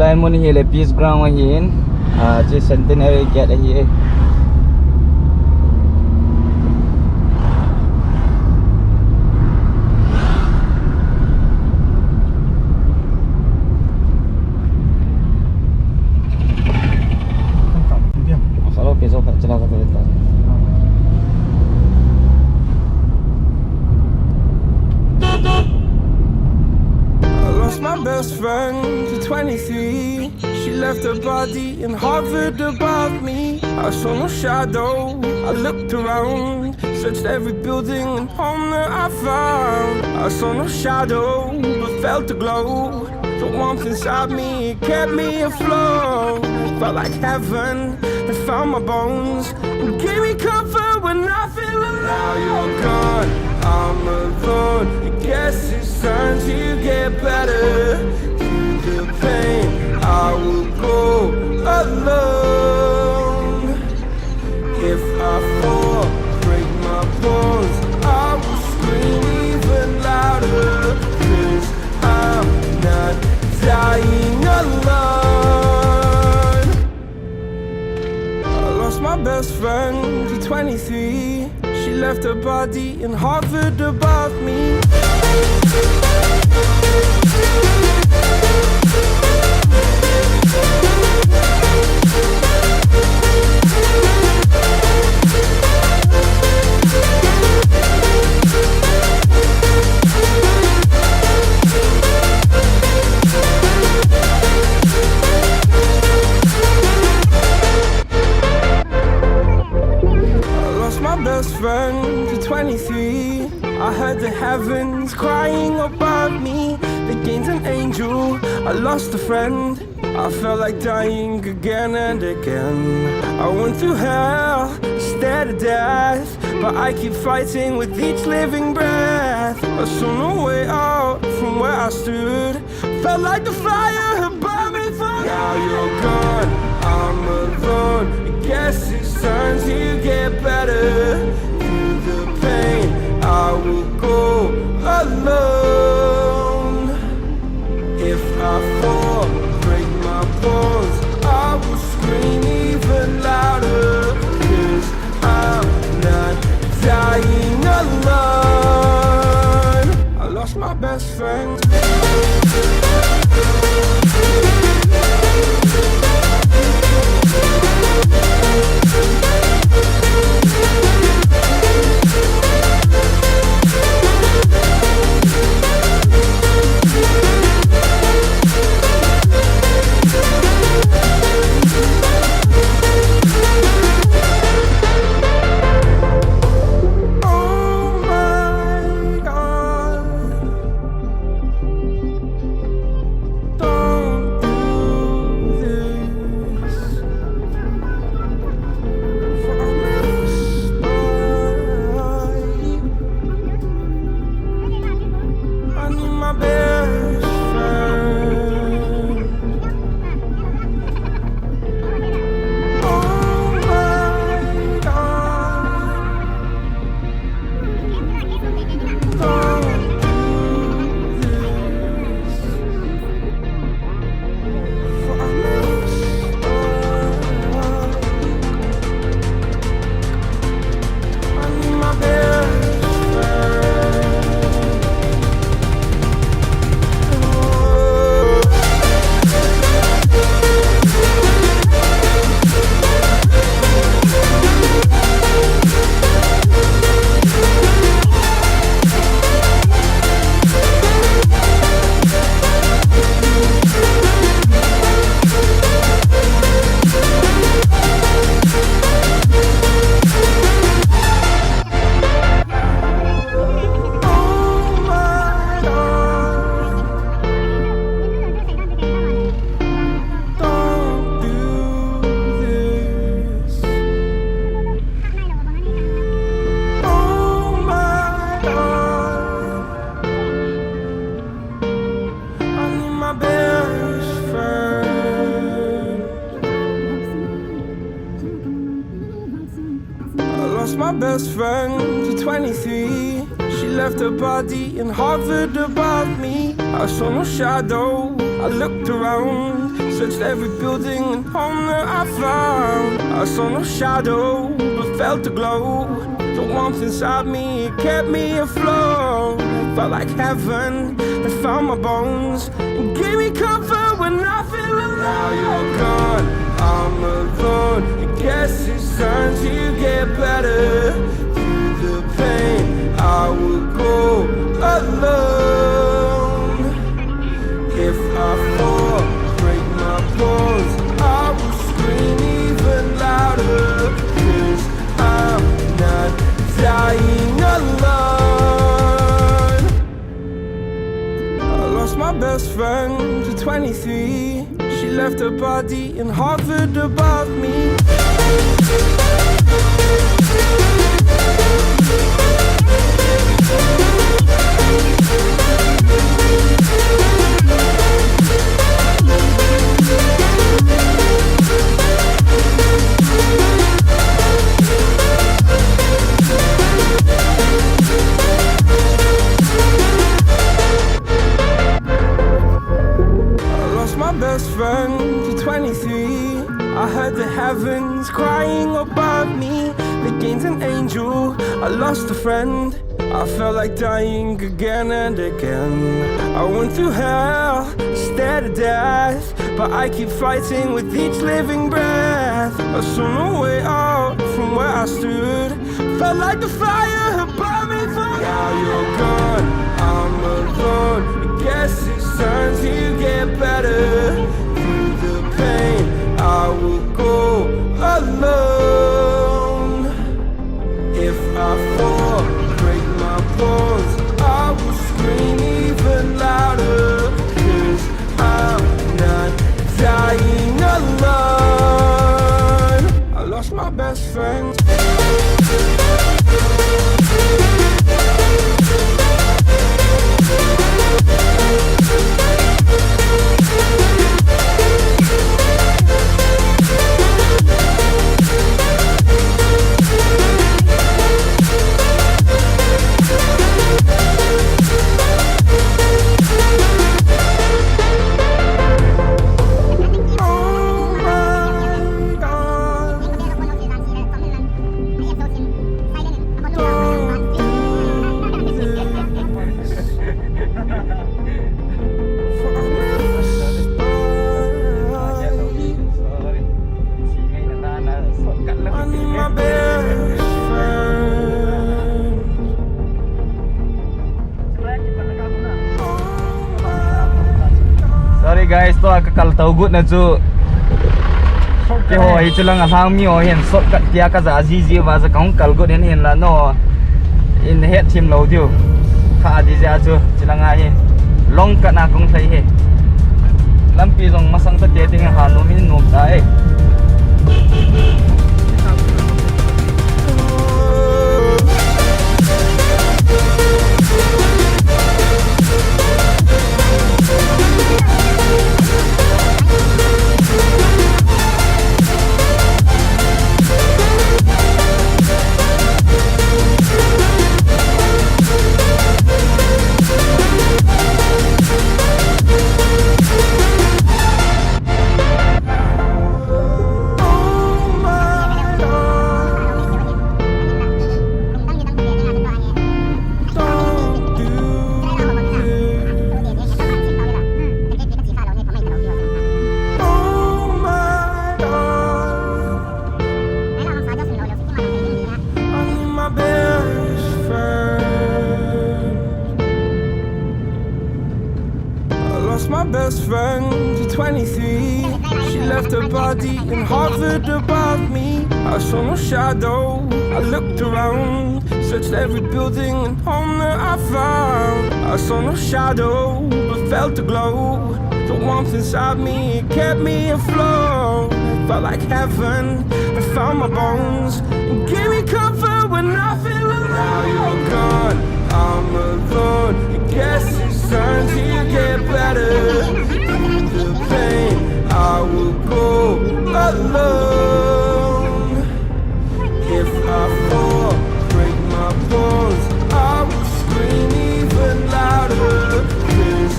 Selain mo ni hele peace ground ahin, je centenary gate ahi. Kalau besok tak celaka kereta. My best friend to 23. She left her body and hovered above me. I saw no shadow, I looked around, searched every building and home that I found. I saw no shadow, but felt a glow. The warmth inside me kept me afloat. Felt like heaven had found my bones and gave me comfort when I feel alone. Now you're gone, I'm alone. I guess it's time to get better. Through the pain, I will go alone. If I fall, break my bones, I will scream even louder. 'Cause I'm not dying alone. I lost my best friend to 23. She left her body and hovered above me. Best friend to 23. I heard the heavens crying above me. They gained an angel, I lost a friend. I felt like dying again and again. I went through hell, stared at death, but I keep fighting with each living breath. I saw no way out from where I stood. Felt like the fire had burned me for. Now you're gone, I'm alone. I guess it's time to get better. Through the pain, I will go alone. If I fall, break my bones, I will scream even louder. 'Cause I'm not dying alone. I lost my best friend. lost my best friend to 23. She left her body and hovered above me. I saw no shadow, I looked around, Searched every building and home that I found. I saw no shadow, but felt the glow. The warmth inside me, it kept me afloat. It felt like heaven, it found my bones and gave me comfort when I feel alone. Now you're gone, I'm alone. I guess it's time to get better. Through the pain, I will go alone. If I fall, break my bones, I will scream even louder. 'Cause I'm not dying alone. I lost my best friend to 23. She left her body and hovered above me. My best friend to 23. I heard the heavens crying above me. They gained an angel, I lost a friend. I felt like dying again and again. I went through hell, stared at death, but I keep fighting with each living breath. I saw no way out from where I stood. Felt like the fire had burned me through. Now you're gone, I'm alone. I guess it's time to get better. Through the pain, I will go alone. If I fall, break my bones, I will scream even louder. 'Cause I'm not dying alone. I lost my best friend. Sorry guys, to kakal taugut na chu. Ke hoi chu lang asang mi ho hian sot kat tia ka za ji ji wa za kong kal gut hian hian la no. In head team lo tiu. Kha di ja chu chilang a hi. Long ka na kong thai he. Lampi rong masang ta te ting ha no min nom ta ai. My best friend to 23. She left her body and hovered above me. I saw no shadow, I looked around, searched every building and home that I found. I saw no shadow, but felt the glow. The warmth inside me, it kept me afloat. It felt like heaven, it found my bones and gave me comfort when I feel alone. Now you're gone, I'm alone. I guess it's time to get better. Through the pain, I will go alone. If I fall, break my bones, I will scream even louder. 'Cause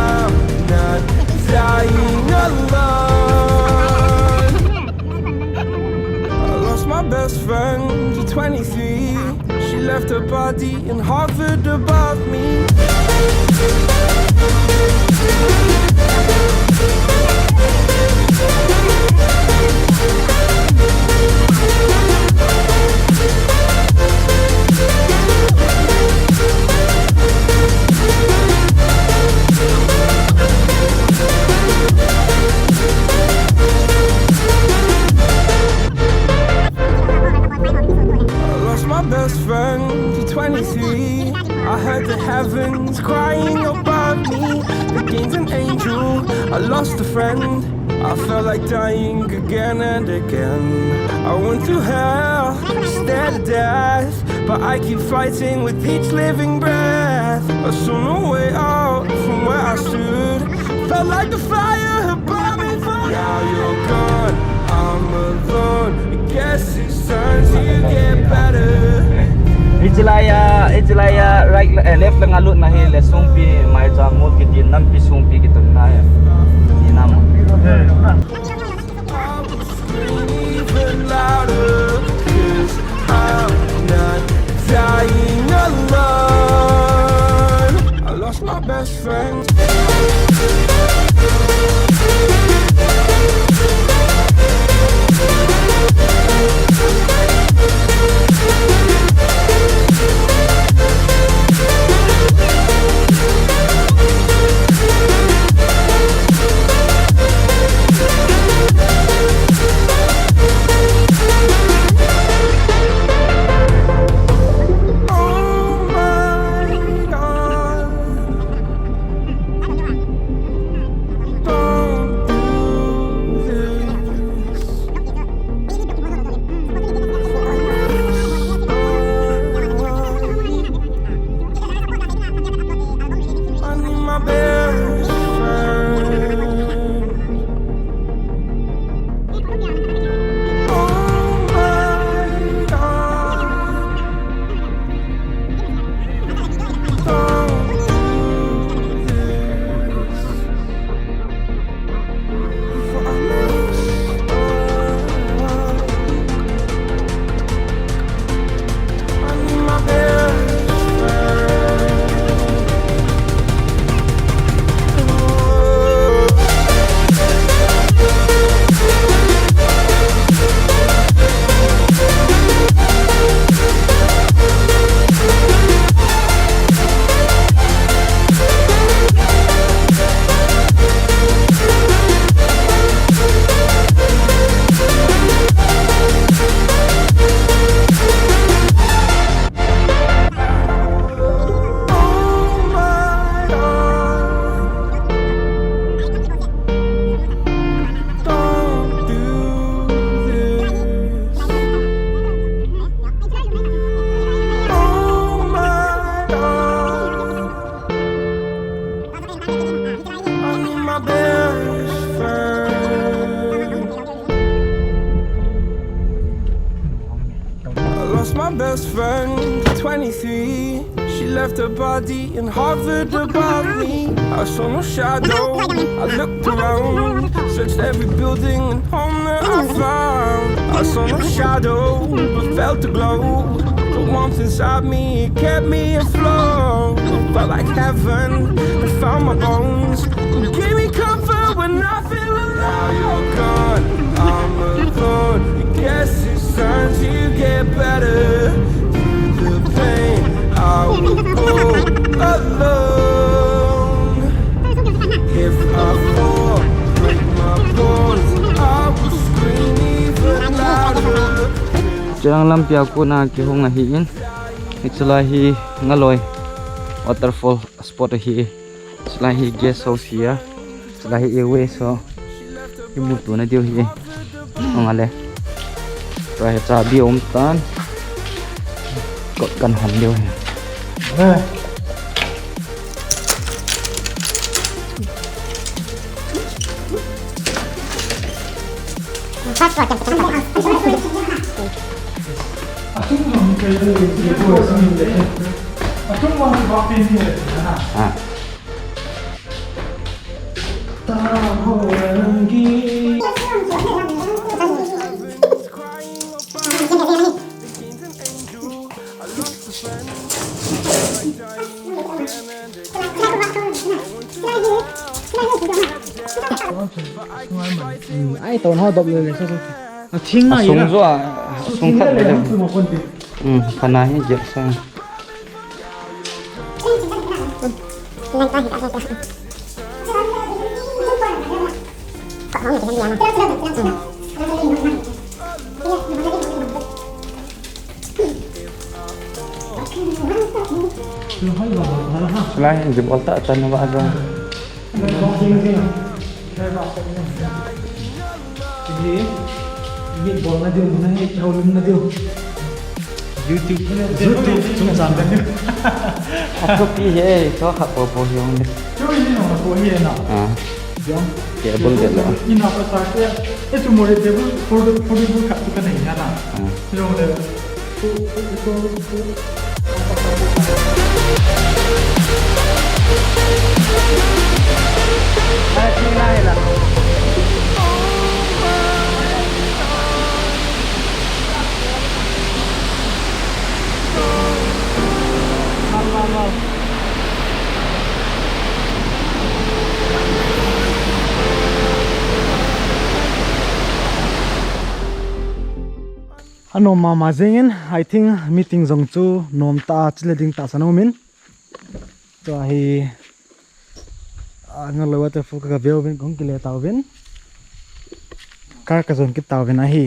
I'm not dying alone. left her body and hovered above me. Best friend to 23. I heard the heavens crying above me. The gain's an angel, I lost a friend. I felt like dying again and again. I went through hell, stared at death, but I keep fighting with each living breath. I saw no way out from where I stood. Felt like the fire had burned me for. Now you're gone, I'm alone. I guess it's time to get better. Ijlaya right left lang alot na hill sumpi mai jamot kitin nam pi sumpi kiton na ya inam Even louder, 'cause I'm not dying alone. I lost my best friend. My best friend, 23. She left her body and hovered above me. I saw no shadow, I looked around, searched every building and home that I found. I saw no shadow, but felt the glow. The warmth inside me, it kept me afloat. Felt like heaven, it found my bones, and gave me comfort when I feel alone. Now you're gone, I'm alone. I guess it's time to get better. Through the pain, I will go alone. If I fall, break my bones, I will scream even louder. Jangan lampia ko na kihong nahiin. Itzulahi Ngaloi Waterfall spot hi. Itzulahi guest house here. Itzulahi away so imutu na dio hi. Ngale. Rồi cha bi ôm tan. Cột cần hầm dio hi. ai tao nó độcเลยsaoทิ้งไง sung zo sung khat le phana hi je sang selain jebol tak tan ba agam ini bola dia mana jauh na dia YouTube cuma sampai ni aku pi he so khat po po yong ni cuma ini nama po ye na jom ya bol de la ini apa sahaja itu more table food kat tu kan ni na jom le ano mama zengin I think meeting zong chu nom ta chile ding ta sano min to hi Ngaloi Waterfall ka view bin kong kile taw bin kar ka zon ki taw bin a hi